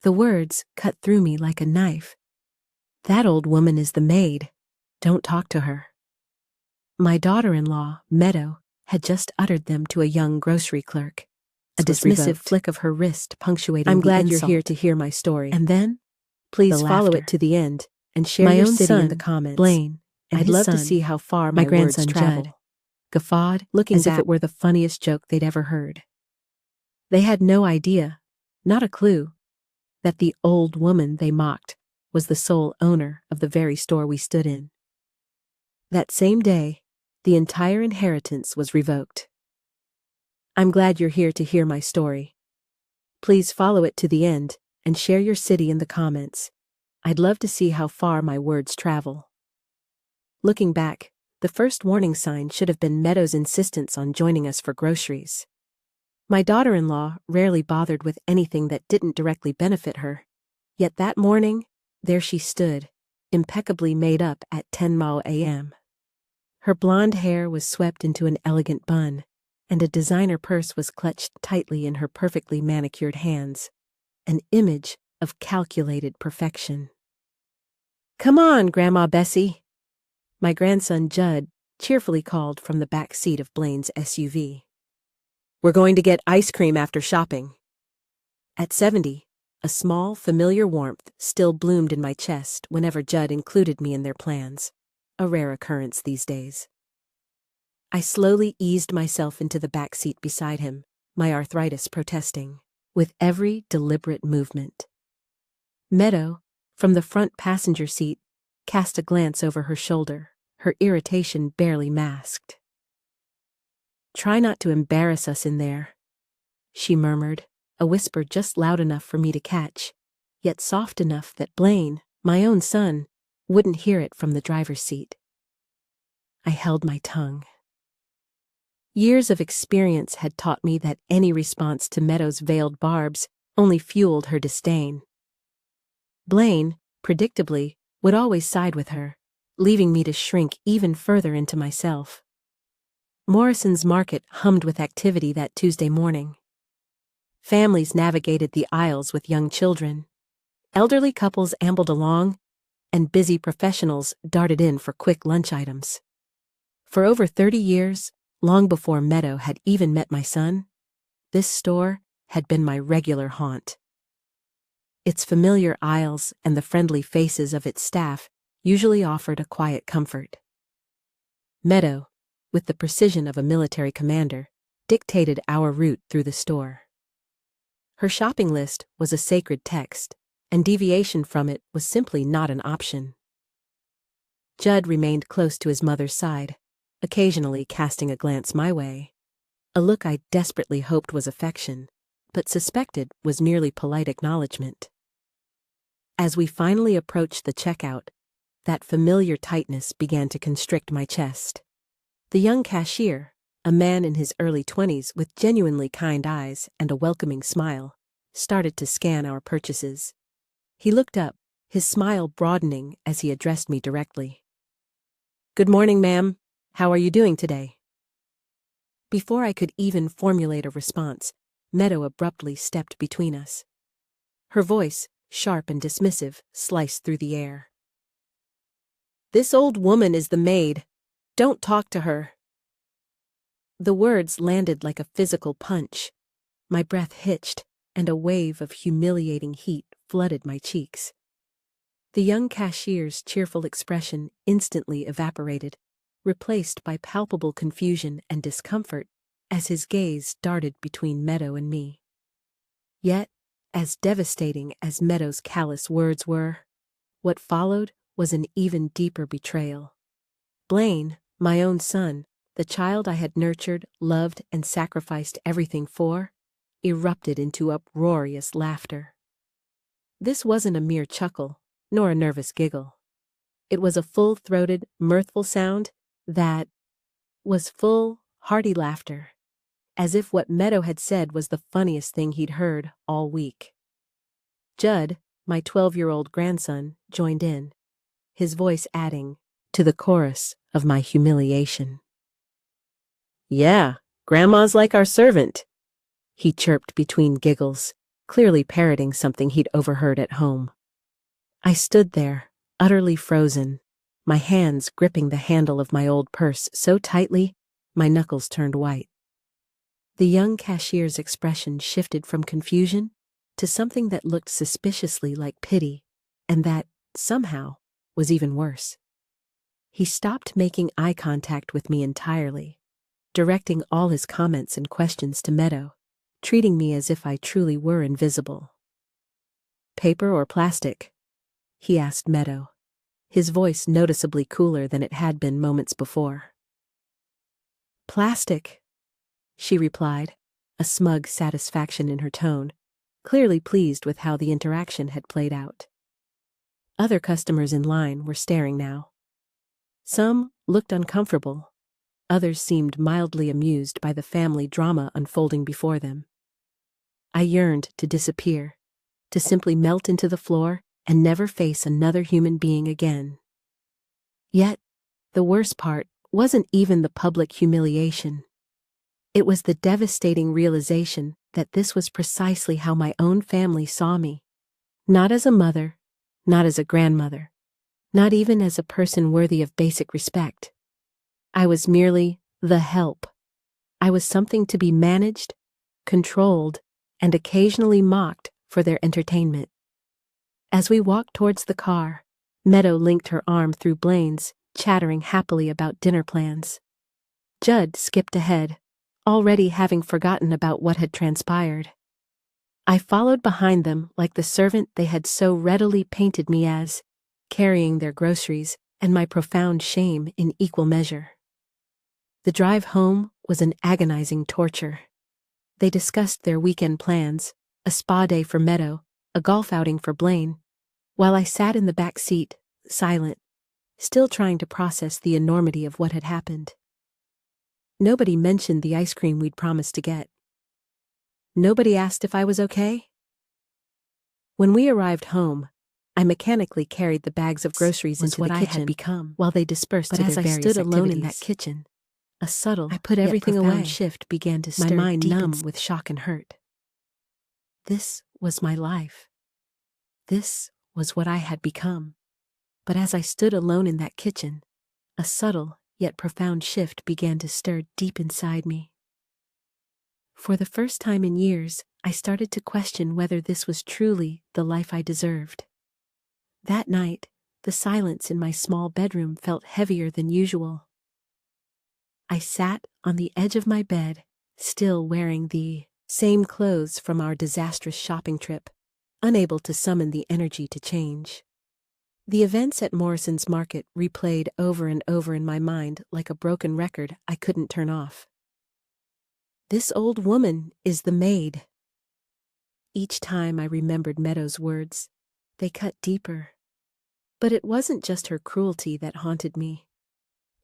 The words cut through me like a knife. That old woman is the maid. Don't talk to her. My daughter-in-law, Meadow, had just uttered them to a young grocery clerk. A dismissive flick of her wrist punctuating the insult. I'm glad you're here to hear my story. And then, please follow it to the end and share your city in the comments. Blaine, and I'd love to see how far my grandson words travel. Judd, guffawed, looking as if it were the funniest joke they'd ever heard. They had no idea, not a clue, that the old woman they mocked was the sole owner of the very store we stood in. That same day, the entire inheritance was revoked. I'm glad you're here to hear my story. Please follow it to the end and share your city in the comments. I'd love to see how far my words travel. Looking back, the first warning sign should have been Meadow's insistence on joining us for groceries. My daughter-in-law rarely bothered with anything that didn't directly benefit her. Yet that morning, there she stood, impeccably made up at 10 a.m. Her blonde hair was swept into an elegant bun, and a designer purse was clutched tightly in her perfectly manicured hands, an image of calculated perfection. "Come on, Grandma Bessie," my grandson Judd cheerfully called from the back seat of Blaine's SUV. "We're going to get ice cream after shopping." At 70, a small, familiar warmth still bloomed in my chest whenever Judd included me in their plans, a rare occurrence these days. I slowly eased myself into the back seat beside him, my arthritis protesting, with every deliberate movement. Meadow, from the front passenger seat, cast a glance over her shoulder, her irritation barely masked. "Try not to embarrass us in there," she murmured, a whisper just loud enough for me to catch, yet soft enough that Blaine, my own son, wouldn't hear it from the driver's seat. I held my tongue. Years of experience had taught me that any response to Meadow's veiled barbs only fueled her disdain. Blaine, predictably, would always side with her, leaving me to shrink even further into myself. Morrison's Market hummed with activity that Tuesday morning. Families navigated the aisles with young children. Elderly couples ambled along, and busy professionals darted in for quick lunch items. For over 30 years, long before Meadow had even met my son, this store had been my regular haunt. Its familiar aisles and the friendly faces of its staff usually offered a quiet comfort. Meadow, with the precision of a military commander, dictated our route through the store. Her shopping list was a sacred text, and deviation from it was simply not an option. Judd remained close to his mother's side, occasionally casting a glance my way, a look I desperately hoped was affection, but suspected was merely polite acknowledgement. As we finally approached the checkout, that familiar tightness began to constrict my chest. The young cashier, a man in his early 20s with genuinely kind eyes and a welcoming smile, started to scan our purchases. He looked up, his smile broadening as he addressed me directly. "Good morning, ma'am. How are you doing today?" Before I could even formulate a response, Meadow abruptly stepped between us. Her voice, sharp and dismissive, sliced through the air. "This old woman is the maid. Don't talk to her." The words landed like a physical punch. My breath hitched, and a wave of humiliating heat flooded my cheeks. The young cashier's cheerful expression instantly evaporated, replaced by palpable confusion and discomfort as his gaze darted between Meadow and me. Yet, as devastating as Meadow's callous words were, what followed was an even deeper betrayal. Blaine, my own son, the child I had nurtured, loved, and sacrificed everything for, erupted into uproarious laughter. This wasn't a mere chuckle, nor a nervous giggle. It was a full-throated, mirthful sound that was full, hearty laughter, as if what Meadow had said was the funniest thing he'd heard all week. Judd, my 12-year-old grandson, joined in, his voice adding to the chorus of my humiliation. "Yeah, Grandma's like our servant," he chirped between giggles, clearly parroting something he'd overheard at home. I stood there, utterly frozen, my hands gripping the handle of my old purse so tightly, my knuckles turned white. The young cashier's expression shifted from confusion to something that looked suspiciously like pity, and that, somehow, was even worse. He stopped making eye contact with me entirely, directing all his comments and questions to Meadow, treating me as if I truly were invisible. "Paper or plastic?" he asked Meadow, his voice noticeably cooler than it had been moments before. "Plastic," she replied, a smug satisfaction in her tone, clearly pleased with how the interaction had played out. Other customers in line were staring now. Some looked uncomfortable, others seemed mildly amused by the family drama unfolding before them. I yearned to disappear, to simply melt into the floor and never face another human being again. Yet, the worst part wasn't even the public humiliation. It was the devastating realization that this was precisely how my own family saw me. Not as a mother, not as a grandmother, not even as a person worthy of basic respect. I was merely the help. I was something to be managed, controlled, and occasionally mocked for their entertainment. As we walked towards the car, Meadow linked her arm through Blaine's, chattering happily about dinner plans. Judd skipped ahead, already having forgotten about what had transpired. I followed behind them like the servant they had so readily painted me as, carrying their groceries and my profound shame in equal measure. The drive home was an agonizing torture. They discussed their weekend plans, a spa day for Meadow, a golf outing for Blaine, while I sat in the back seat, silent, still trying to process the enormity of what had happened. Nobody mentioned the ice cream we'd promised to get. Nobody asked if I was okay. When we arrived home, I mechanically carried the bags of groceries into the kitchen, I had become, while they dispersed to their various activities. But as I stood alone in that kitchen, a subtle, I put everything away. Shift began to stir, my mind numb with shock and hurt. This was my life. This was what I had become. But as I stood alone in that kitchen, a subtle yet profound shift began to stir deep inside me. For the first time in years, I started to question whether this was truly the life I deserved. That night, the silence in my small bedroom felt heavier than usual. I sat on the edge of my bed, still wearing the same clothes from our disastrous shopping trip, unable to summon the energy to change. The events at Morrison's Market replayed over and over in my mind like a broken record I couldn't turn off. "This old woman is the maid." Each time I remembered Meadow's words, they cut deeper. But it wasn't just her cruelty that haunted me.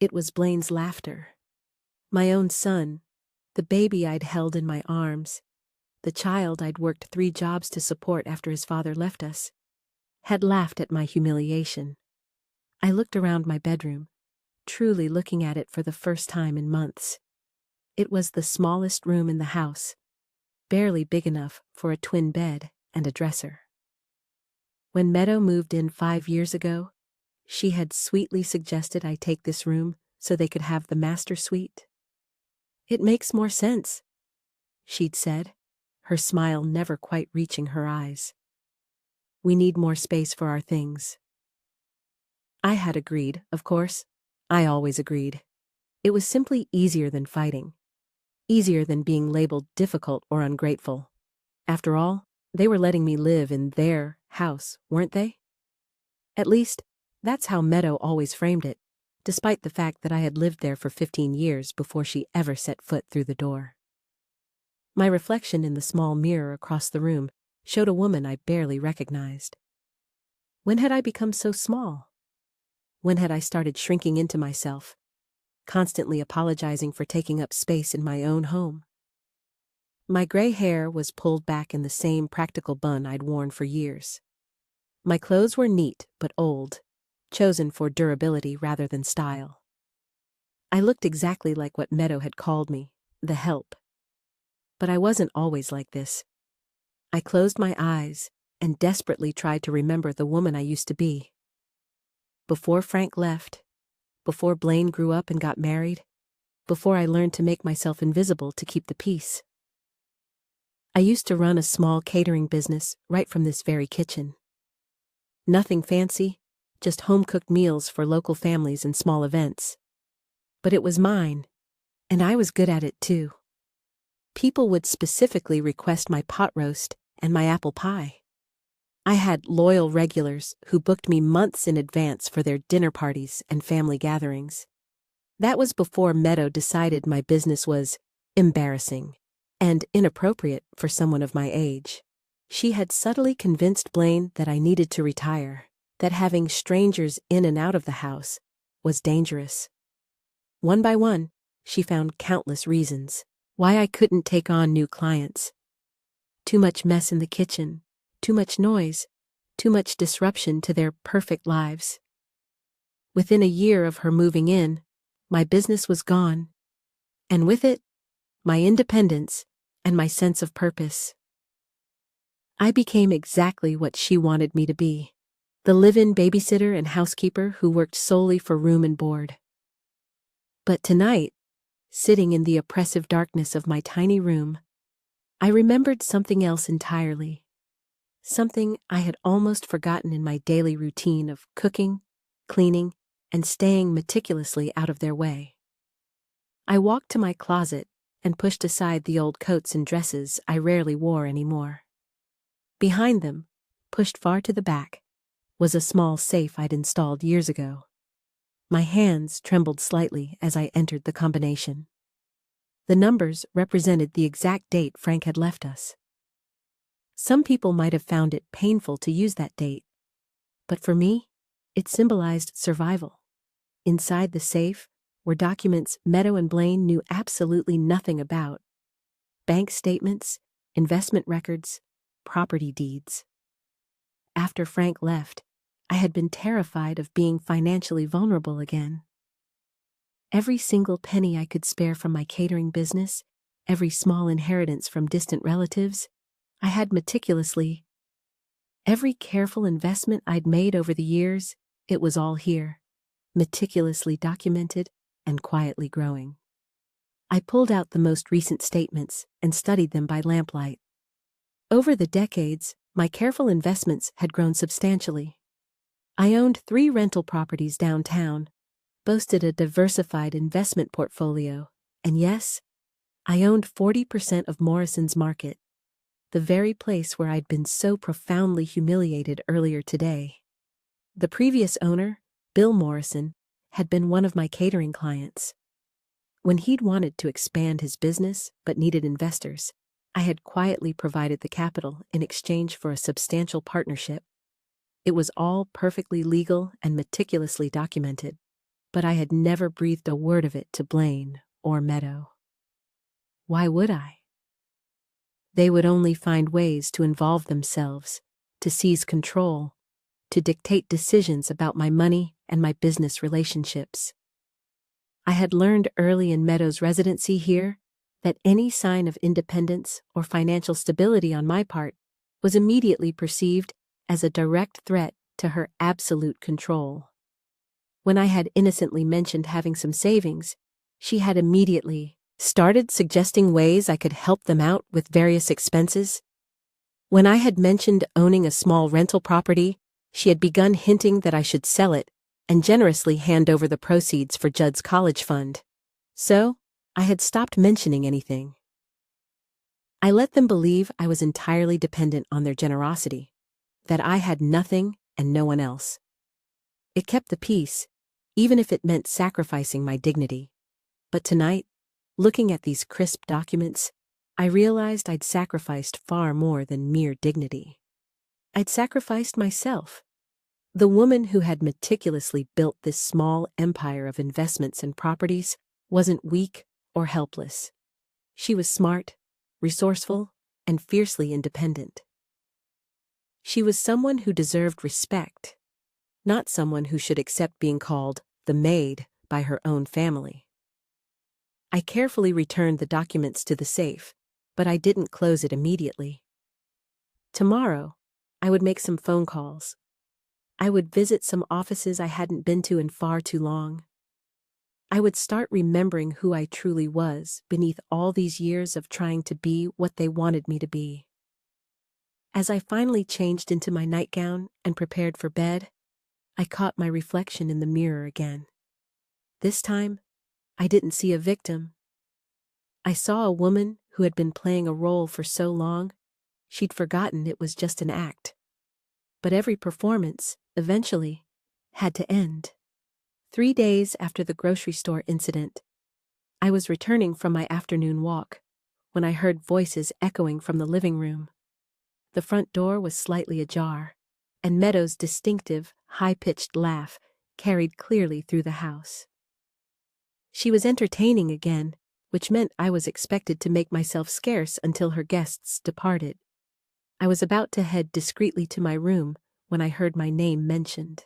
It was Blaine's laughter. My own son, the baby I'd held in my arms, the child I'd worked 3 jobs to support after his father left us, had laughed at my humiliation. I looked around my bedroom, truly looking at it for the first time in months. It was the smallest room in the house, barely big enough for a twin bed and a dresser. When Meadow moved in 5 years ago, she had sweetly suggested I take this room so they could have the master suite. "It makes more sense," she'd said, her smile never quite reaching her eyes. "We need more space for our things." I had agreed, of course. I always agreed. It was simply easier than fighting. Easier than being labeled difficult or ungrateful. After all, they were letting me live in their house, weren't they? At least, that's how Meadow always framed it, despite the fact that I had lived there for 15 years before she ever set foot through the door. My reflection in the small mirror across the room showed a woman I barely recognized. When had I become so small? When had I started shrinking into myself, constantly apologizing for taking up space in my own home? My gray hair was pulled back in the same practical bun I'd worn for years. My clothes were neat but old, chosen for durability rather than style. I looked exactly like what Meadow had called me, the help. But I wasn't always like this. I closed my eyes and desperately tried to remember the woman I used to be. Before Frank left, before Blaine grew up and got married, before I learned to make myself invisible to keep the peace. I used to run a small catering business right from this very kitchen. Nothing fancy, just home-cooked meals for local families and small events. But it was mine, and I was good at it too. People would specifically request my pot roast and my apple pie. I had loyal regulars who booked me months in advance for their dinner parties and family gatherings. That was before Meadow decided my business was embarrassing and inappropriate for someone of my age. She had subtly convinced Blaine that I needed to retire, that having strangers in and out of the house was dangerous. One by one, she found countless reasons why I couldn't take on new clients. Too much mess in the kitchen, too much noise, too much disruption to their perfect lives. Within a year of her moving in, my business was gone, and with it, my independence and my sense of purpose. I became exactly what she wanted me to be, the live-in babysitter and housekeeper who worked solely for room and board. But tonight, sitting in the oppressive darkness of my tiny room, I remembered something else entirely, something I had almost forgotten in my daily routine of cooking, cleaning, and staying meticulously out of their way. I walked to my closet and pushed aside the old coats and dresses I rarely wore anymore. Behind them, pushed far to the back, was a small safe I'd installed years ago. My hands trembled slightly as I entered the combination. The numbers represented the exact date Frank had left us. Some people might have found it painful to use that date, but for me, it symbolized survival. Inside the safe were documents Meadow and Blaine knew absolutely nothing about. Bank statements, investment records, property deeds. After Frank left, I had been terrified of being financially vulnerable again. Every single penny I could spare from my catering business, every small inheritance from distant relatives, I had meticulously. Every careful investment I'd made over the years, it was all here, meticulously documented and quietly growing. I pulled out the most recent statements and studied them by lamplight. Over the decades, my careful investments had grown substantially. I owned 3 rental properties downtown, boasted a diversified investment portfolio, and yes, I owned 40% of Morrison's Market, the very place where I'd been so profoundly humiliated earlier today. The previous owner, Bill Morrison, had been one of my catering clients. When he'd wanted to expand his business but needed investors, I had quietly provided the capital in exchange for a substantial partnership. It was all perfectly legal and meticulously documented, but I had never breathed a word of it to Blaine or Meadow. Why would I? They would only find ways to involve themselves, to seize control, to dictate decisions about my money and my business relationships. I had learned early in Meadow's residency here that any sign of independence or financial stability on my part was immediately perceived as a direct threat to her absolute control. When I had innocently mentioned having some savings, she had immediately started suggesting ways I could help them out with various expenses. When I had mentioned owning a small rental property, she had begun hinting that I should sell it and generously hand over the proceeds for Judd's college fund. So, I had stopped mentioning anything. I let them believe I was entirely dependent on their generosity, that I had nothing and no one else. It kept the peace, even if it meant sacrificing my dignity. But tonight, looking at these crisp documents, I realized I'd sacrificed far more than mere dignity. I'd sacrificed myself. The woman who had meticulously built this small empire of investments and properties wasn't weak or helpless. She was smart, resourceful, and fiercely independent. She was someone who deserved respect, not someone who should accept being called the Maid by her own family. I carefully returned the documents to the safe, but I didn't close it immediately. Tomorrow, I would make some phone calls. I would visit some offices I hadn't been to in far too long. I would start remembering who I truly was beneath all these years of trying to be what they wanted me to be. As I finally changed into my nightgown and prepared for bed, I caught my reflection in the mirror again. This time, I didn't see a victim. I saw a woman who had been playing a role for so long, she'd forgotten it was just an act. But every performance, eventually, had to end. 3 days after the grocery store incident, I was returning from my afternoon walk when I heard voices echoing from the living room. The front door was slightly ajar, and Meadow's distinctive, high-pitched laugh carried clearly through the house. She was entertaining again, which meant I was expected to make myself scarce until her guests departed. I was about to head discreetly to my room when I heard my name mentioned.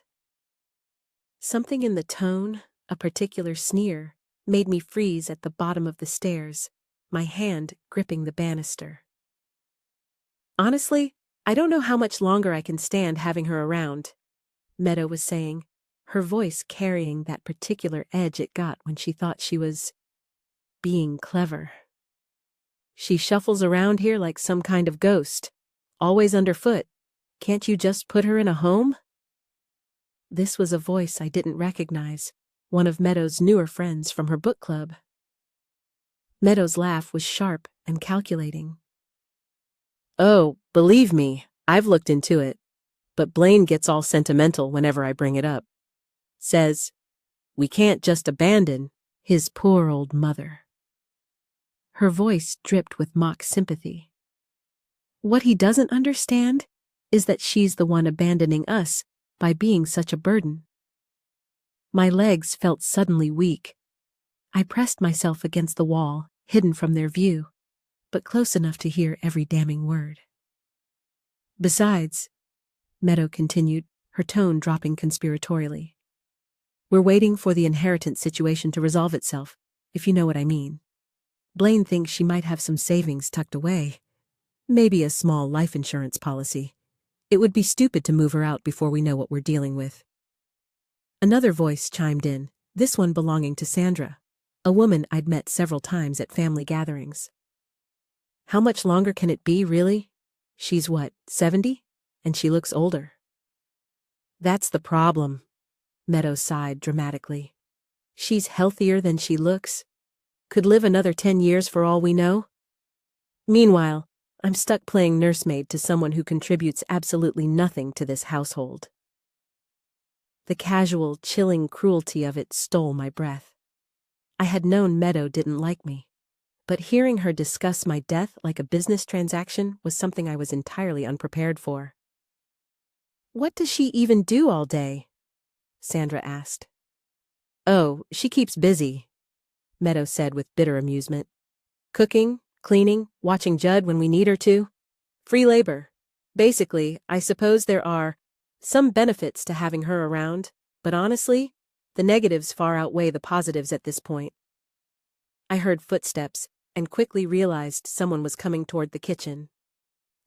Something in the tone, a particular sneer, made me freeze at the bottom of the stairs, my hand gripping the banister. Honestly, I don't know how much longer I can stand having her around, Meadow was saying, her voice carrying that particular edge it got when she thought she was being clever. She shuffles around here like some kind of ghost, always underfoot. Can't you just put her in a home? This was a voice I didn't recognize, one of Meadow's newer friends from her book club. Meadow's laugh was sharp and calculating. Oh, believe me, I've looked into it, but Blaine gets all sentimental whenever I bring it up. Says, we can't just abandon his poor old mother. Her voice dripped with mock sympathy. What he doesn't understand is that she's the one abandoning us by being such a burden. My legs felt suddenly weak. I pressed myself against the wall, hidden from their view, but close enough to hear every damning word. Besides, Meadow continued, her tone dropping conspiratorially, we're waiting for the inheritance situation to resolve itself, if you know what I mean. Blaine thinks she might have some savings tucked away. Maybe a small life insurance policy. It would be stupid to move her out before we know what we're dealing with. Another voice chimed in, this one belonging to Sandra, a woman I'd met several times at family gatherings. How much longer can it be, really? She's what, 70? And she looks older. That's the problem, Meadow sighed dramatically. She's healthier than she looks. Could live another 10 years for all we know. Meanwhile, I'm stuck playing nursemaid to someone who contributes absolutely nothing to this household. The casual, chilling cruelty of it stole my breath. I had known Meadow didn't like me, but hearing her discuss my death like a business transaction was something I was entirely unprepared for. What does she even do all day? Sandra asked. Oh, she keeps busy, Meadow said with bitter amusement. Cooking, cleaning, watching Judd when we need her to. Free labor. Basically, I suppose there are some benefits to having her around, but honestly, the negatives far outweigh the positives at this point. I heard footsteps and quickly realized someone was coming toward the kitchen.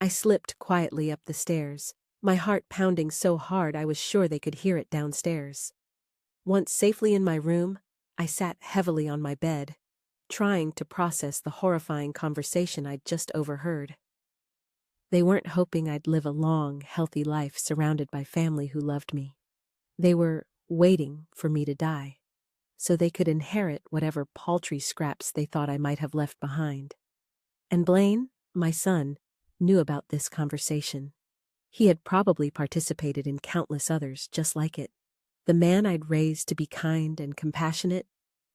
I slipped quietly up the stairs, my heart pounding so hard I was sure they could hear it downstairs. Once safely in my room, I sat heavily on my bed, trying to process the horrifying conversation I'd just overheard. They weren't hoping I'd live a long, healthy life surrounded by family who loved me. They were waiting for me to die, so they could inherit whatever paltry scraps they thought I might have left behind. And Blaine, my son, knew about this conversation. He had probably participated in countless others just like it. The man I'd raised to be kind and compassionate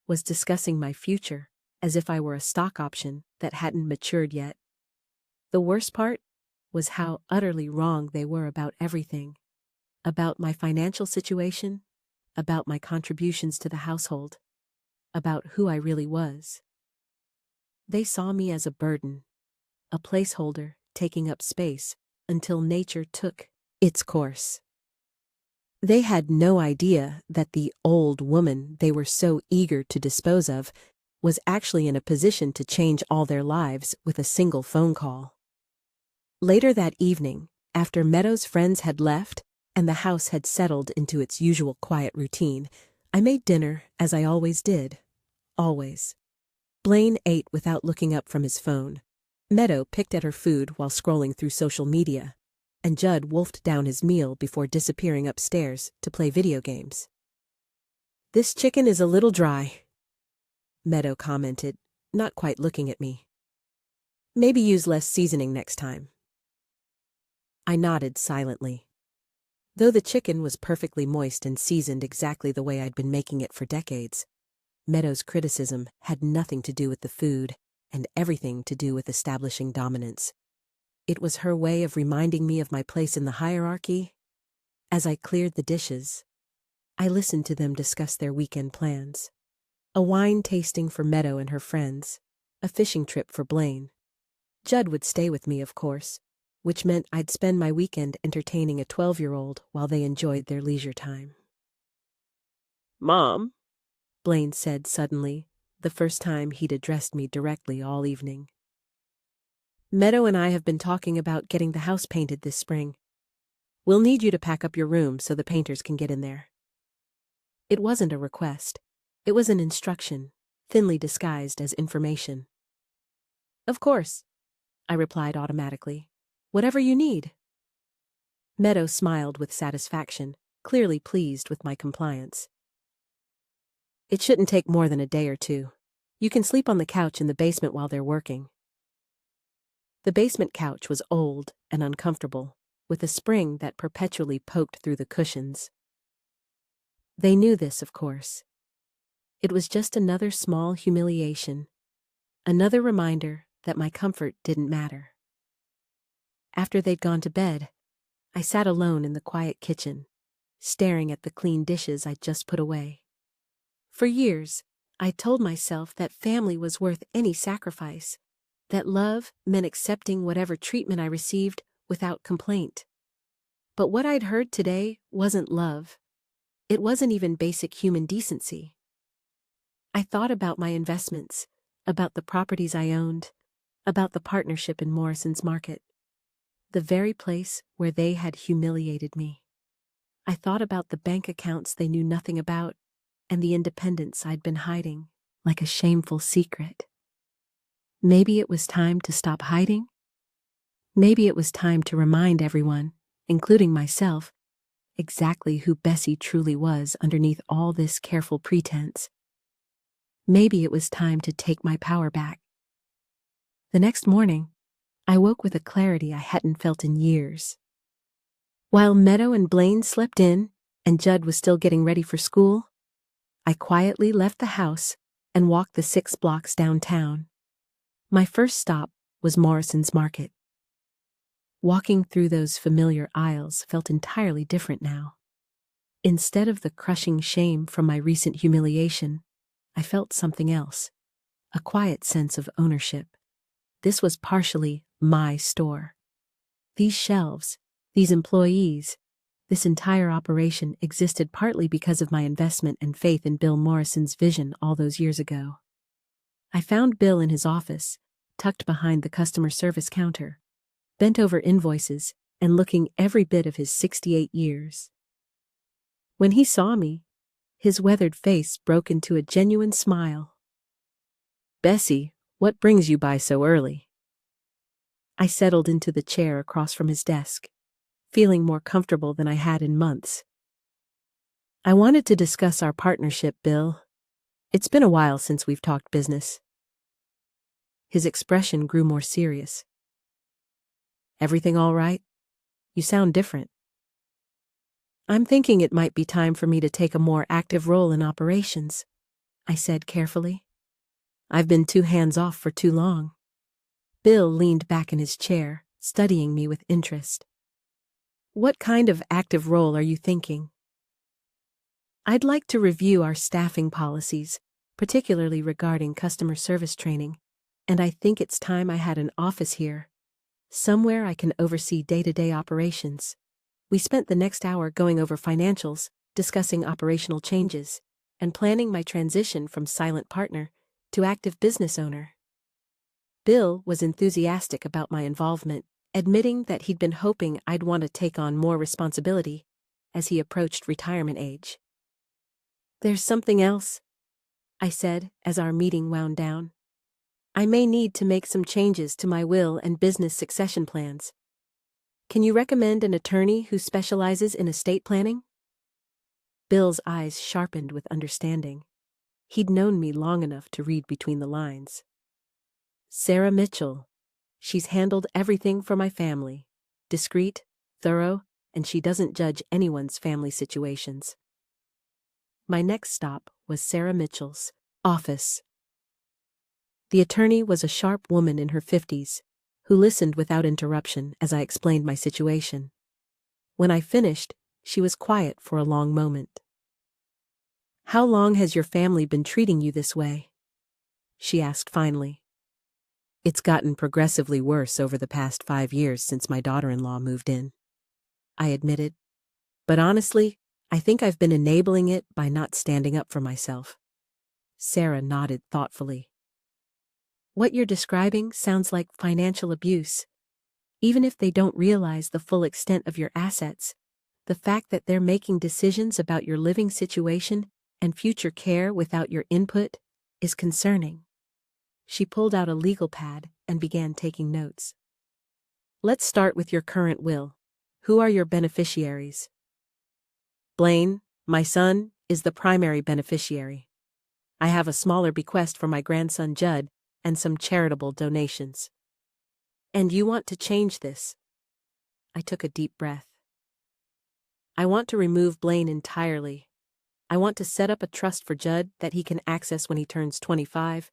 was discussing my future as if I were a stock option that hadn't matured yet. The worst part was how utterly wrong they were about everything. About my financial situation, about my contributions to the household, about who I really was. They saw me as a burden, a placeholder taking up space until nature took its course. They had no idea that the old woman they were so eager to dispose of was actually in a position to change all their lives with a single phone call. Later that evening, after Meadow's friends had left and the house had settled into its usual quiet routine, I made dinner as I always did. Always. Blaine ate without looking up from his phone. Meadow picked at her food while scrolling through social media, and Judd wolfed down his meal before disappearing upstairs to play video games. "This chicken is a little dry," Meadow commented, not quite looking at me. "Maybe use less seasoning next time." I nodded silently. Though the chicken was perfectly moist and seasoned exactly the way I'd been making it for decades, Meadow's criticism had nothing to do with the food and everything to do with establishing dominance. It was her way of reminding me of my place in the hierarchy. As I cleared the dishes, I listened to them discuss their weekend plans. A wine tasting for Meadow and her friends, a fishing trip for Blaine. Judd would stay with me, of course, which meant I'd spend my weekend entertaining a 12-year-old while they enjoyed their leisure time. "Mom," Blaine said suddenly, the first time he'd addressed me directly all evening. "Meadow and I have been talking about getting the house painted this spring. We'll need you to pack up your room so the painters can get in there." It wasn't a request. It was an instruction, thinly disguised as information. "Of course," I replied automatically. "Whatever you need." Meadow smiled with satisfaction, clearly pleased with my compliance. "It shouldn't take more than a day or two. You can sleep on the couch in the basement while they're working." The basement couch was old and uncomfortable, with a spring that perpetually poked through the cushions. They knew this, of course. It was just another small humiliation, another reminder that my comfort didn't matter. After they'd gone to bed, I sat alone in the quiet kitchen, staring at the clean dishes I'd just put away. For years, I told myself that family was worth any sacrifice, that love meant accepting whatever treatment I received without complaint. But what I'd heard today wasn't love. It wasn't even basic human decency. I thought about my investments, about the properties I owned, about the partnership in Morrison's Market, the very place where they had humiliated me. I thought about the bank accounts they knew nothing about, and the independence I'd been hiding, like a shameful secret. Maybe it was time to stop hiding? Maybe it was time to remind everyone, including myself, exactly who Bessie truly was underneath all this careful pretense. Maybe it was time to take my power back. The next morning, I woke with a clarity I hadn't felt in years. While Meadow and Blaine slept in, and Judd was still getting ready for school, I quietly left the house and walked the 6 blocks downtown. My first stop was Morrison's Market. Walking through those familiar aisles felt entirely different now. Instead of the crushing shame from my recent humiliation, I felt something else, a quiet sense of ownership. This was partially my store. These shelves, these employees, this entire operation existed partly because of my investment and faith in Bill Morrison's vision all those years ago. I found Bill in his office, tucked behind the customer service counter, bent over invoices and looking every bit of his 68 years. When he saw me, his weathered face broke into a genuine smile. "Bessie, what brings you by so early?" I settled into the chair across from his desk, feeling more comfortable than I had in months. "I wanted to discuss our partnership, Bill. It's been a while since we've talked business." His expression grew more serious. "Everything all right? You sound different." "I'm thinking it might be time for me to take a more active role in operations," I said carefully. "I've been too hands-off for too long." Bill leaned back in his chair, studying me with interest. "What kind of active role are you thinking?" "I'd like to review our staffing policies, particularly regarding customer service training, and I think it's time I had an office here, somewhere I can oversee day-to-day operations." We spent the next hour going over financials, discussing operational changes, and planning my transition from silent partner to active business owner. Bill was enthusiastic about my involvement, admitting that he'd been hoping I'd want to take on more responsibility as he approached retirement age. "There's something else," I said as our meeting wound down. "I may need to make some changes to my will and business succession plans. Can you recommend an attorney who specializes in estate planning?" Bill's eyes sharpened with understanding. He'd known me long enough to read between the lines. "Sarah Mitchell. She's handled everything for my family. Discreet, thorough, and she doesn't judge anyone's family situations." My next stop was Sarah Mitchell's office. The attorney was a sharp woman in her 50s, who listened without interruption as I explained my situation. When I finished, she was quiet for a long moment. "How long has your family been treating you this way?" she asked finally. "It's gotten progressively worse over the past 5 years since my daughter-in-law moved in," I admitted. "But honestly, I think I've been enabling it by not standing up for myself." Sarah nodded thoughtfully. "What you're describing sounds like financial abuse. Even if they don't realize the full extent of your assets, the fact that they're making decisions about your living situation and future care without your input is concerning." She pulled out a legal pad and began taking notes. "Let's start with your current will. Who are your beneficiaries?" "Blaine, my son, is the primary beneficiary. I have a smaller bequest for my grandson Judd and some charitable donations." "And you want to change this?" I took a deep breath. "I want to remove Blaine entirely. I want to set up a trust for Judd that he can access when he turns 25,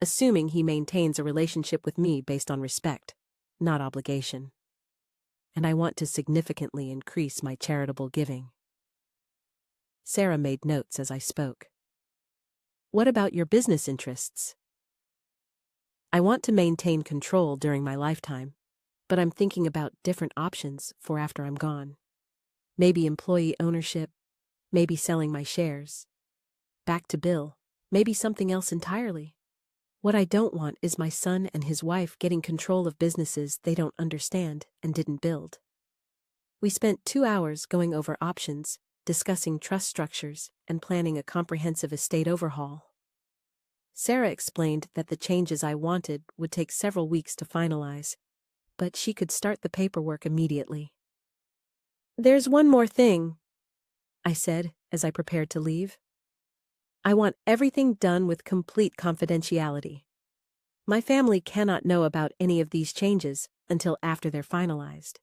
assuming he maintains a relationship with me based on respect, not obligation. And I want to significantly increase my charitable giving." Sarah made notes as I spoke. "What about your business interests?" "I want to maintain control during my lifetime, but I'm thinking about different options for after I'm gone. Maybe employee ownership, maybe selling my shares. Back to Bill, maybe something else entirely. What I don't want is my son and his wife getting control of businesses they don't understand and didn't build." We spent 2 hours going over options, discussing trust structures, and planning a comprehensive estate overhaul. Sarah explained that the changes I wanted would take several weeks to finalize, but she could start the paperwork immediately. "There's one more thing," I said as I prepared to leave. "I want everything done with complete confidentiality. My family cannot know about any of these changes until after they're finalized.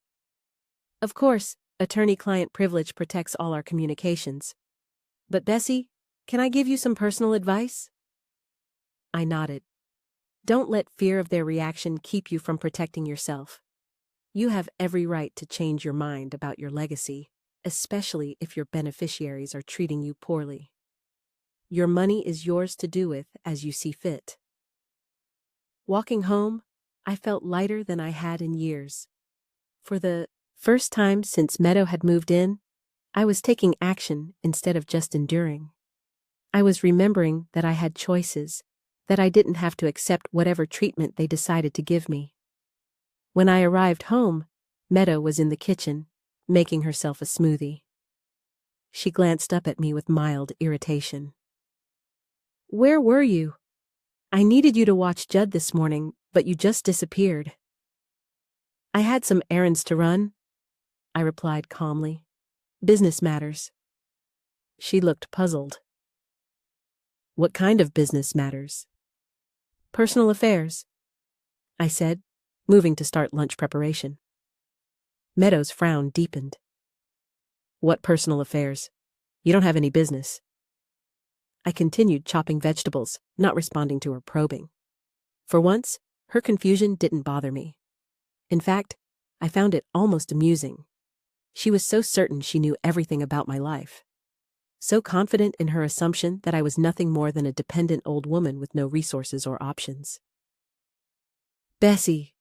Of course, attorney-client privilege protects all our communications. But Bessie, can I give you some personal advice?" I nodded. "Don't let fear of their reaction keep you from protecting yourself. You have every right to change your mind about your legacy, especially if your beneficiaries are treating you poorly. Your money is yours to do with as you see fit." Walking home, I felt lighter than I had in years. For the first time since Meadow had moved in, I was taking action instead of just enduring. I was remembering that I had choices, that I didn't have to accept whatever treatment they decided to give me. When I arrived home, Meadow was in the kitchen, making herself a smoothie. She glanced up at me with mild irritation. "Where were you? I needed you to watch Judd this morning, but you just disappeared." "I had some errands to run," I replied calmly. "Business matters." She looked puzzled. "What kind of business matters?" "Personal affairs," I said, moving to start lunch preparation. Meadow's frown deepened. "What personal affairs? You don't have any business." I continued chopping vegetables, not responding to her probing. For once, her confusion didn't bother me. In fact, I found it almost amusing. She was so certain she knew everything about my life. So confident in her assumption that I was nothing more than a dependent old woman with no resources or options. "Bessie."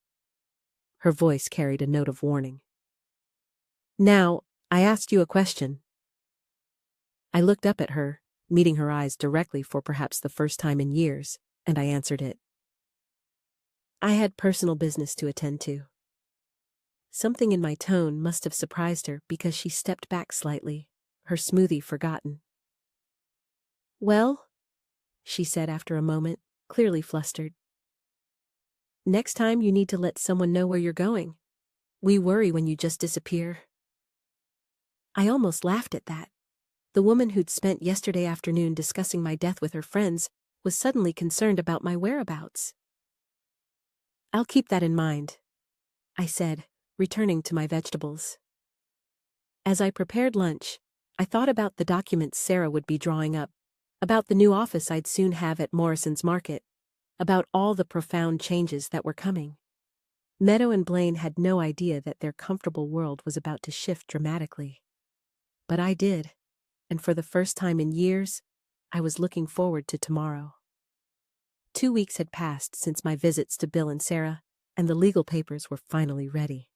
Her voice carried a note of warning. "Now, I asked you a question." I looked up at her, meeting her eyes directly for perhaps the first time in years, and I answered it. "I had personal business to attend to." Something in my tone must have surprised her because she stepped back slightly, her smoothie forgotten. "Well," she said after a moment, clearly flustered. "Next time you need to let someone know where you're going. We worry when you just disappear." I almost laughed at that. The woman who'd spent yesterday afternoon discussing my death with her friends was suddenly concerned about my whereabouts. "I'll keep that in mind," I said, returning to my vegetables. As I prepared lunch, I thought about the documents Sarah would be drawing up, about the new office I'd soon have at Morrison's Market, about all the profound changes that were coming. Meadow and Blaine had no idea that their comfortable world was about to shift dramatically. But I did, and for the first time in years, I was looking forward to tomorrow. 2 weeks had passed since my visits to Bill and Sarah, and the legal papers were finally ready.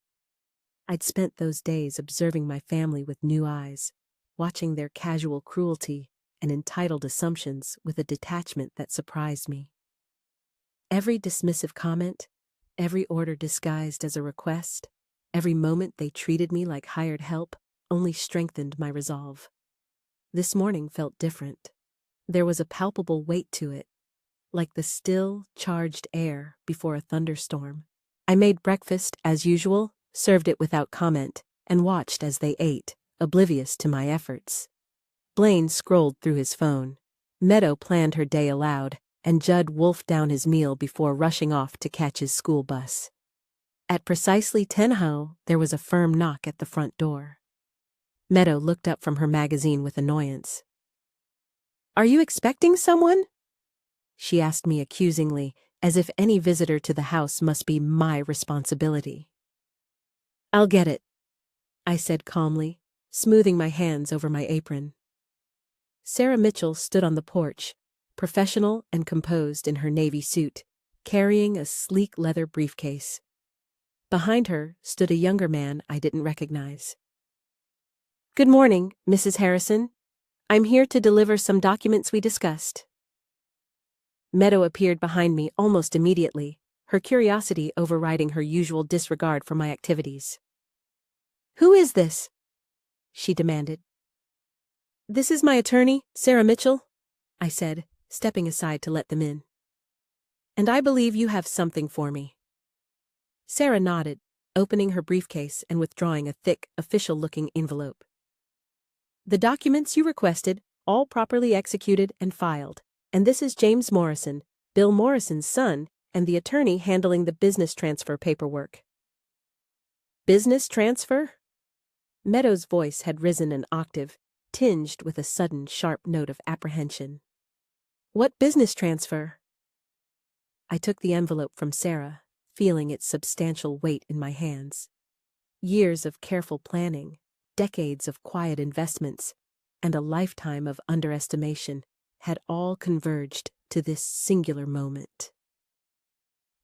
I'd spent those days observing my family with new eyes, watching their casual cruelty and entitled assumptions with a detachment that surprised me. Every dismissive comment, every order disguised as a request, every moment they treated me like hired help only strengthened my resolve. This morning felt different. There was a palpable weight to it, like the still, charged air before a thunderstorm. I made breakfast as usual, served it without comment, and watched as they ate, oblivious to my efforts. Blaine scrolled through his phone. Meadow planned her day aloud, and Judd wolfed down his meal before rushing off to catch his school bus. At precisely 10:00, there was a firm knock at the front door. Meadow looked up from her magazine with annoyance. "Are you expecting someone?" she asked me accusingly, as if any visitor to the house must be my responsibility. "I'll get it," I said calmly, smoothing my hands over my apron. Sarah Mitchell stood on the porch, professional and composed in her navy suit, carrying a sleek leather briefcase. Behind her stood a younger man I didn't recognize. "Good morning, Mrs. Harrison. I'm here to deliver some documents we discussed." Meadow appeared behind me almost immediately, her curiosity overriding her usual disregard for my activities. "Who is this?" she demanded. "This is my attorney, Sarah Mitchell," I said, stepping aside to let them in. "And I believe you have something for me." Sarah nodded, opening her briefcase and withdrawing a thick, official-looking envelope. "The documents you requested, all properly executed and filed, and this is James Morrison, Bill Morrison's son, and the attorney handling the business transfer paperwork." "Business transfer?" Meadow's voice had risen an octave, tinged with a sudden sharp note of apprehension. "What business transfer?" I took the envelope from Sarah, feeling its substantial weight in my hands. Years of careful planning, decades of quiet investments, and a lifetime of underestimation had all converged to this singular moment.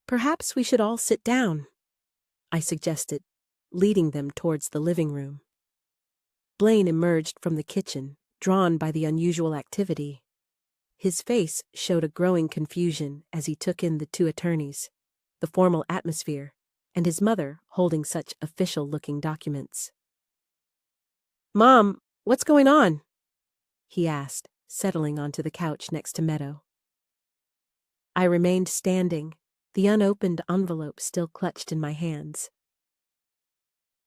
"Perhaps we should all sit down," I suggested, leading them towards the living room. Blaine emerged from the kitchen, drawn by the unusual activity. His face showed a growing confusion as he took in the two attorneys, the formal atmosphere, and his mother holding such official-looking documents. "Mom, what's going on?" he asked, settling onto the couch next to Meadow. I remained standing, the unopened envelope still clutched in my hands.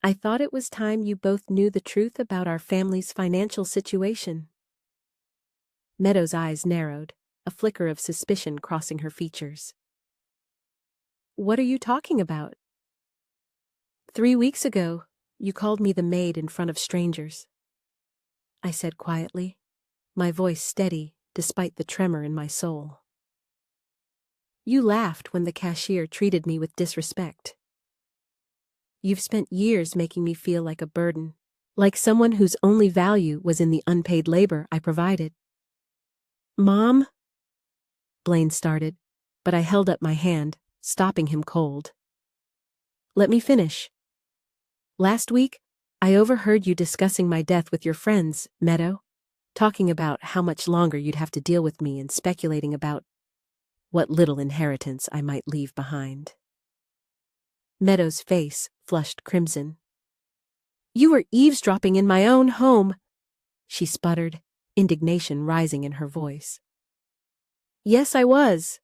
"I thought it was time you both knew the truth about our family's financial situation." Meadow's eyes narrowed, a flicker of suspicion crossing her features. "What are you talking about?" "3 weeks ago, you called me the maid in front of strangers," I said quietly, my voice steady despite the tremor in my soul. "You laughed when the cashier treated me with disrespect. You've spent years making me feel like a burden, like someone whose only value was in the unpaid labor I provided." "Mom?" Blaine started, but I held up my hand, stopping him cold. "Let me finish. Last week, I overheard you discussing my death with your friends, Meadow, talking about how much longer you'd have to deal with me and speculating about what little inheritance I might leave behind." Meadow's face flushed crimson. "You were eavesdropping in my own home," she sputtered, indignation rising in her voice. "Yes, I was,"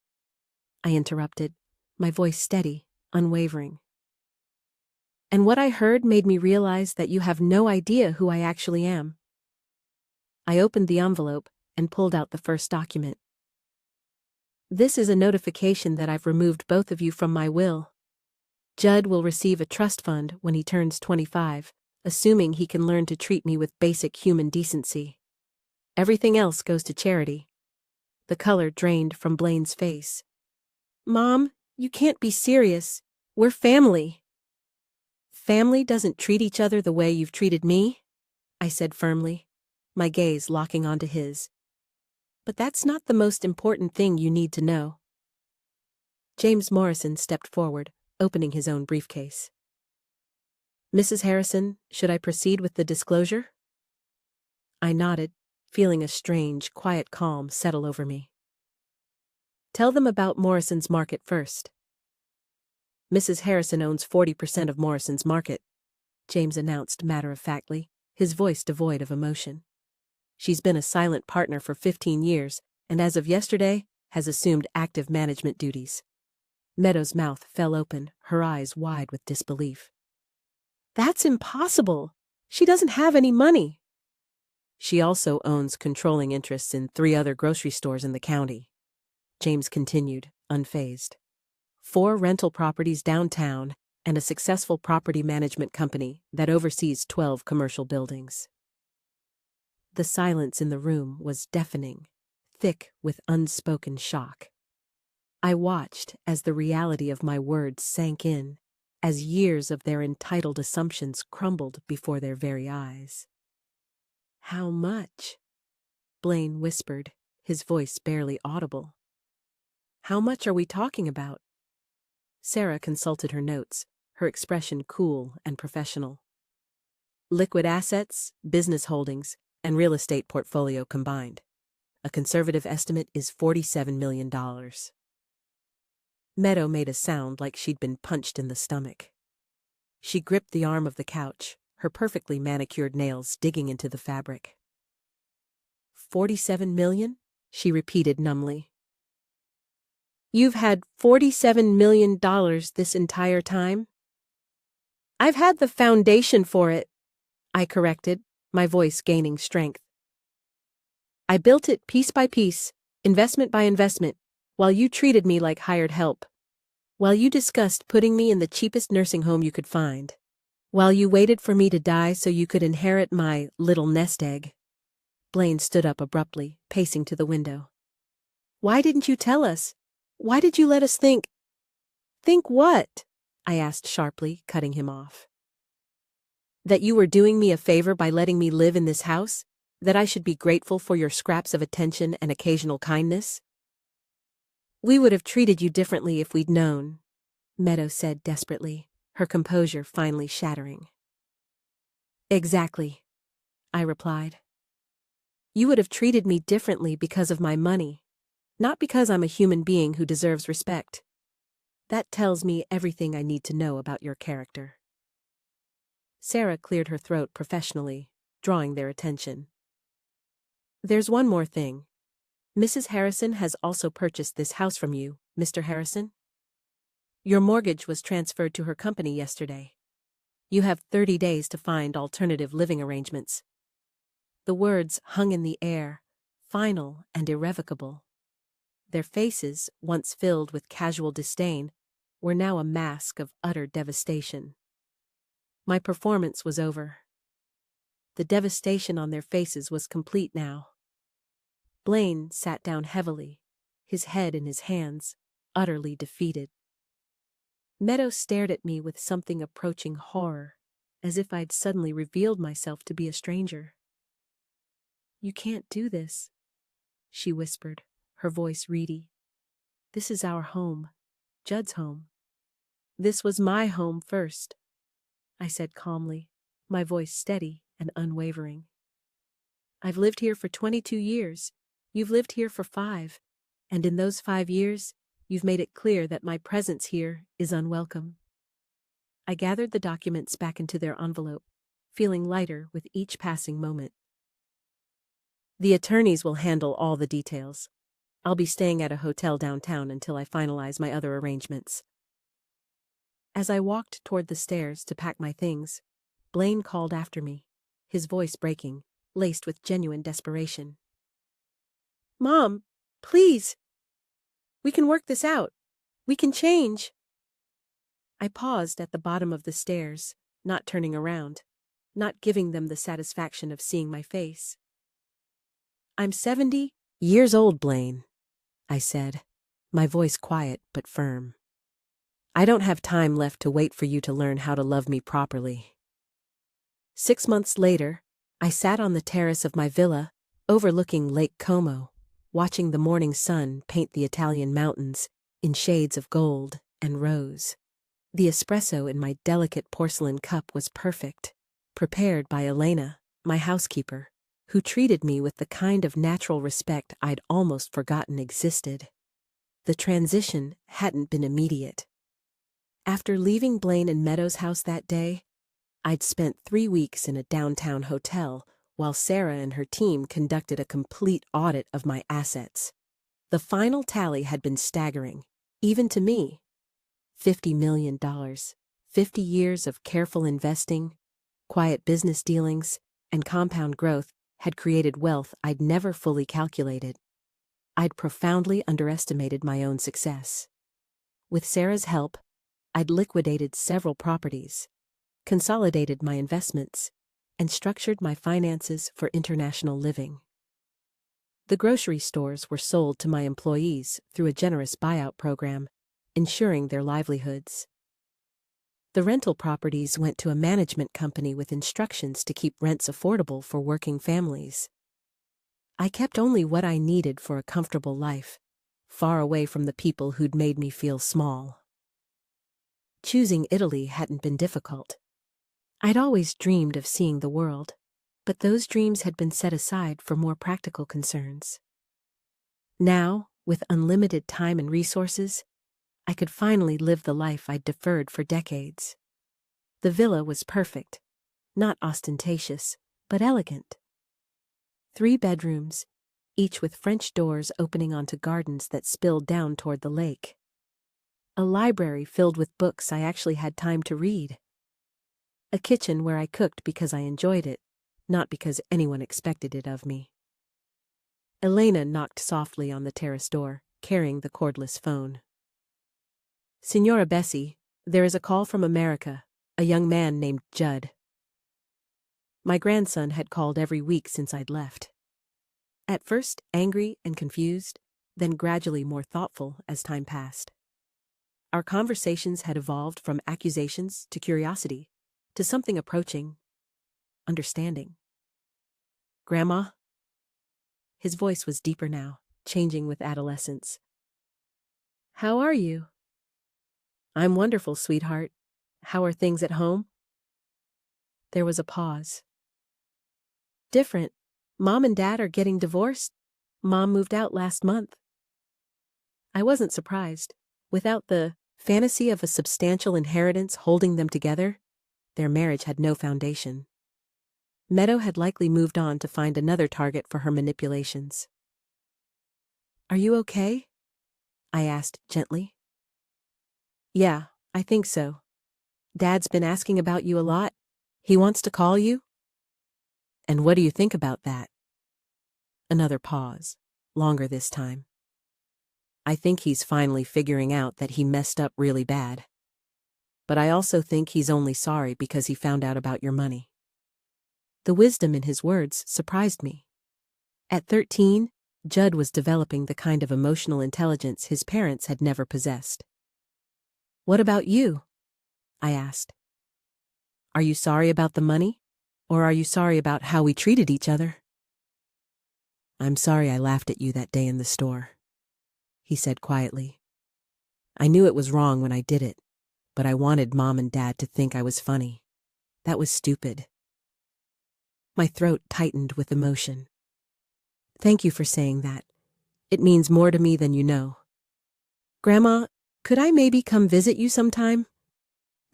I interrupted, my voice steady, unwavering. "And what I heard made me realize that you have no idea who I actually am." I opened the envelope and pulled out the first document. "This is a notification that I've removed both of you from my will. Judd will receive a trust fund when he turns 25, assuming he can learn to treat me with basic human decency. Everything else goes to charity." The color drained from Blaine's face. "Mom, you can't be serious. We're family." "Family doesn't treat each other the way you've treated me," I said firmly, my gaze locking onto his. "But that's not the most important thing you need to know." James Morrison stepped forward, opening his own briefcase. "Mrs. Harrison, should I proceed with the disclosure?" I nodded, feeling a strange, quiet calm settle over me. "Tell them about Morrison's Market first." "Mrs. Harrison owns 40% of Morrison's Market," James announced matter-of-factly, his voice devoid of emotion. "She's been a silent partner for 15 years, and as of yesterday, has assumed active management duties." Meadow's mouth fell open, her eyes wide with disbelief. "That's impossible. She doesn't have any money." "She also owns controlling interests in 3 other grocery stores in the county," James continued, unfazed. 4 rental properties downtown, and a successful property management company that oversees 12 commercial buildings. The silence in the room was deafening, thick with unspoken shock. I watched as the reality of my words sank in, as years of their entitled assumptions crumbled before their very eyes. "How much?" Blaine whispered, his voice barely audible. "How much are we talking about?" Sarah consulted her notes, her expression cool and professional. "Liquid assets, business holdings, and real estate portfolio combined. A conservative estimate is $47 million. Meadow made a sound like she'd been punched in the stomach. She gripped the arm of the couch, her perfectly manicured nails digging into the fabric. $47 million? She repeated numbly. "You've had $47 million this entire time?" "I've had the foundation for it," I corrected, my voice gaining strength. "I built it piece by piece, investment by investment, while you treated me like hired help. While you discussed putting me in the cheapest nursing home you could find. While you waited for me to die so you could inherit my little nest egg." Blaine stood up abruptly, pacing to the window. "Why didn't you tell us? Why did you let us think—" "Think what?" I asked sharply, cutting him off. "That you were doing me a favor by letting me live in this house? That I should be grateful for your scraps of attention and occasional kindness?" "We would have treated you differently if we'd known," Meadow said desperately, her composure finally shattering. "Exactly," I replied. "You would have treated me differently because of my money, not because I'm a human being who deserves respect. That tells me everything I need to know about your character." Sarah cleared her throat professionally, drawing their attention. "There's one more thing. Mrs. Harrison has also purchased this house from you, Mr. Harrison. Your mortgage was transferred to her company yesterday. You have 30 days to find alternative living arrangements." The words hung in the air, final and irrevocable. Their faces, once filled with casual disdain, were now a mask of utter devastation. My performance was over. The devastation on their faces was complete now. Blaine sat down heavily, his head in his hands, utterly defeated. Meadow stared at me with something approaching horror, as if I'd suddenly revealed myself to be a stranger. "You can't do this," she whispered, her voice reedy. "This is our home, Judd's home." "This was my home first," I said calmly, my voice steady and unwavering. "I've lived here for 22 years. You've lived here for 5, and in those 5 years, you've made it clear that my presence here is unwelcome." I gathered the documents back into their envelope, feeling lighter with each passing moment. The attorneys will handle all the details. I'll be staying at a hotel downtown until I finalize my other arrangements. As I walked toward the stairs to pack my things, Blaine called after me, his voice breaking, laced with genuine desperation. "Mom, please! We can work this out. We can change." I paused at the bottom of the stairs, not turning around, not giving them the satisfaction of seeing my face. "I'm 70 years old, Blaine," I said, my voice quiet but firm. "I don't have time left to wait for you to learn how to love me properly." 6 months later, I sat on the terrace of my villa, overlooking Lake Como, watching the morning sun paint the Italian mountains in shades of gold and rose. The espresso in my delicate porcelain cup was perfect, prepared by Elena, my housekeeper, who treated me with the kind of natural respect I'd almost forgotten existed. The transition hadn't been immediate. After leaving Blaine and Meadow's house that day, I'd spent 3 weeks in a downtown hotel while Sarah and her team conducted a complete audit of my assets. The final tally had been staggering, even to me. $50 million, 50 years of careful investing, quiet business dealings, and compound growth had created wealth I'd never fully calculated. I'd profoundly underestimated my own success. With Sarah's help, I'd liquidated several properties, consolidated my investments, and structured my finances for international living. The grocery stores were sold to my employees through a generous buyout program, ensuring their livelihoods. The rental properties went to a management company with instructions to keep rents affordable for working families. I kept only what I needed for a comfortable life, far away from the people who'd made me feel small. Choosing Italy hadn't been difficult. I'd always dreamed of seeing the world, but those dreams had been set aside for more practical concerns. Now, with unlimited time and resources, I could finally live the life I'd deferred for decades. The villa was perfect, not ostentatious, but elegant. 3 bedrooms, each with French doors opening onto gardens that spilled down toward the lake. A library filled with books I actually had time to read. A kitchen where I cooked because I enjoyed it, not because anyone expected it of me. Elena knocked softly on the terrace door, carrying the cordless phone. "Signora Bessie, there is a call from America, a young man named Judd." My grandson had called every week since I'd left. At first angry and confused, then gradually more thoughtful as time passed. Our conversations had evolved from accusations to curiosity, to something approaching understanding. "Grandma?" His voice was deeper now, changing with adolescence. "How are you?" "I'm wonderful, sweetheart. How are things at home?" There was a pause. "Different. Mom and Dad are getting divorced. Mom moved out last month." I wasn't surprised. Without the fantasy of a substantial inheritance holding them together, their marriage had no foundation. Meadow had likely moved on to find another target for her manipulations. "Are you okay?" I asked gently. "Yeah, I think so. Dad's been asking about you a lot. He wants to call you." "And what do you think about that?" Another pause, longer this time. "I think he's finally figuring out that he messed up really bad. But I also think he's only sorry because he found out about your money." The wisdom in his words surprised me. At 13, Judd was developing the kind of emotional intelligence his parents had never possessed. "What about you?" I asked. "Are you sorry about the money? Or are you sorry about how we treated each other?" "I'm sorry I laughed at you that day in the store," he said quietly. "I knew it was wrong when I did it, but I wanted Mom and Dad to think I was funny. That was stupid." My throat tightened with emotion. "Thank you for saying that. It means more to me than you know. Grandma, could I maybe come visit you sometime?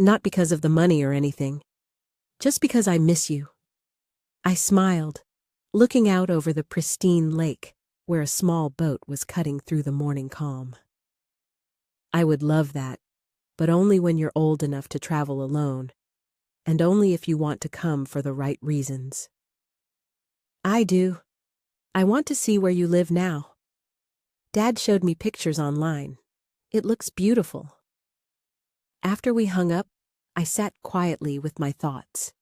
Not because of the money or anything. Just because I miss you." I smiled, looking out over the pristine lake where a small boat was cutting through the morning calm. "I would love that, but only when you're old enough to travel alone, and only if you want to come for the right reasons." "I do. I want to see where you live now. Dad showed me pictures online. It looks beautiful." After we hung up, I sat quietly with my thoughts.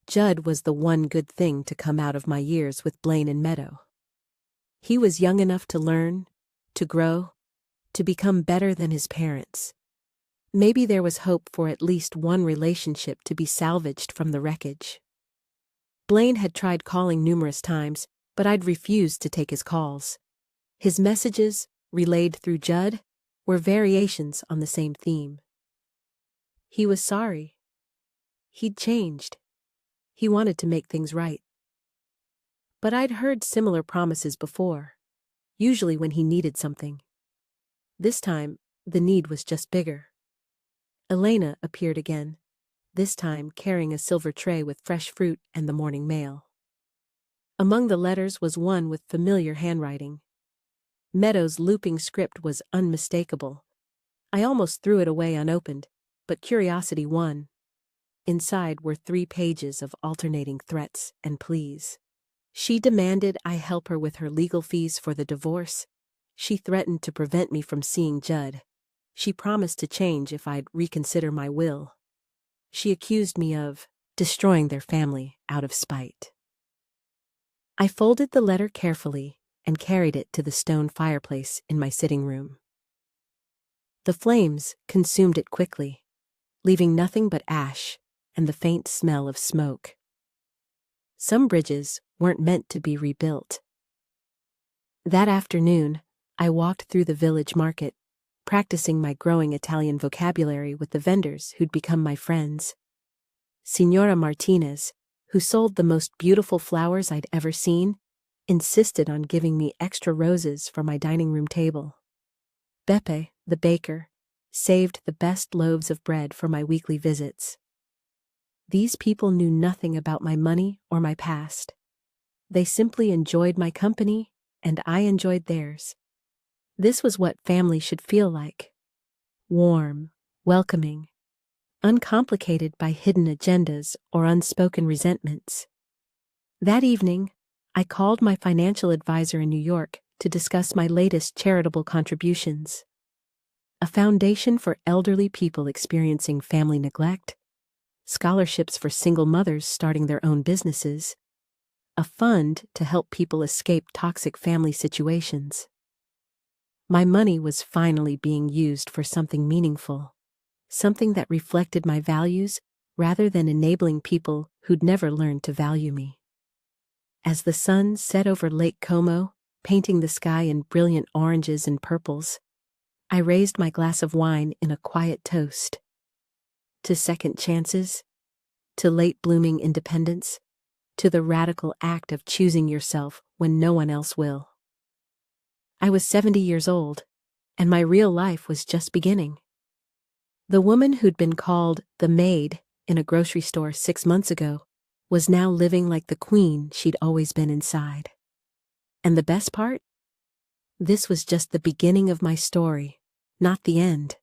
Judd was the one good thing to come out of my years with Blaine and Meadow. He was young enough to learn, to grow, to become better than his parents. Maybe there was hope for at least one relationship to be salvaged from the wreckage. Blaine had tried calling numerous times, but I'd refused to take his calls. His messages, relayed through Judd, were variations on the same theme. He was sorry. He'd changed. He wanted to make things right. But I'd heard similar promises before, usually when he needed something. This time, the need was just bigger. Elena appeared again, this time carrying a silver tray with fresh fruit and the morning mail. Among the letters was one with familiar handwriting. Meadow's looping script was unmistakable. I almost threw it away unopened, but curiosity won. Inside were 3 pages of alternating threats and pleas. She demanded I help her with her legal fees for the divorce. She threatened to prevent me from seeing Judd. She promised to change if I'd reconsider my will. She accused me of destroying their family out of spite. I folded the letter carefully and carried it to the stone fireplace in my sitting room. The flames consumed it quickly, leaving nothing but ash and the faint smell of smoke. Some bridges weren't meant to be rebuilt. That afternoon, I walked through the village market, practicing my growing Italian vocabulary with the vendors who'd become my friends. Signora Martinez, who sold the most beautiful flowers I'd ever seen, insisted on giving me extra roses for my dining room table. Beppe, the baker, saved the best loaves of bread for my weekly visits. These people knew nothing about my money or my past. They simply enjoyed my company, and I enjoyed theirs. This was what family should feel like. Warm, welcoming, uncomplicated by hidden agendas or unspoken resentments. That evening, I called my financial advisor in New York to discuss my latest charitable contributions. A foundation for elderly people experiencing family neglect, scholarships for single mothers starting their own businesses, a fund to help people escape toxic family situations. My money was finally being used for something meaningful, something that reflected my values rather than enabling people who'd never learned to value me. As the sun set over Lake Como, painting the sky in brilliant oranges and purples, I raised my glass of wine in a quiet toast. To second chances, to late-blooming independence, to the radical act of choosing yourself when no one else will. I was 70 years old, and my real life was just beginning. The woman who'd been called the Maid in a grocery store 6 months ago was now living like the queen she'd always been inside. And the best part? This was just the beginning of my story, not the end.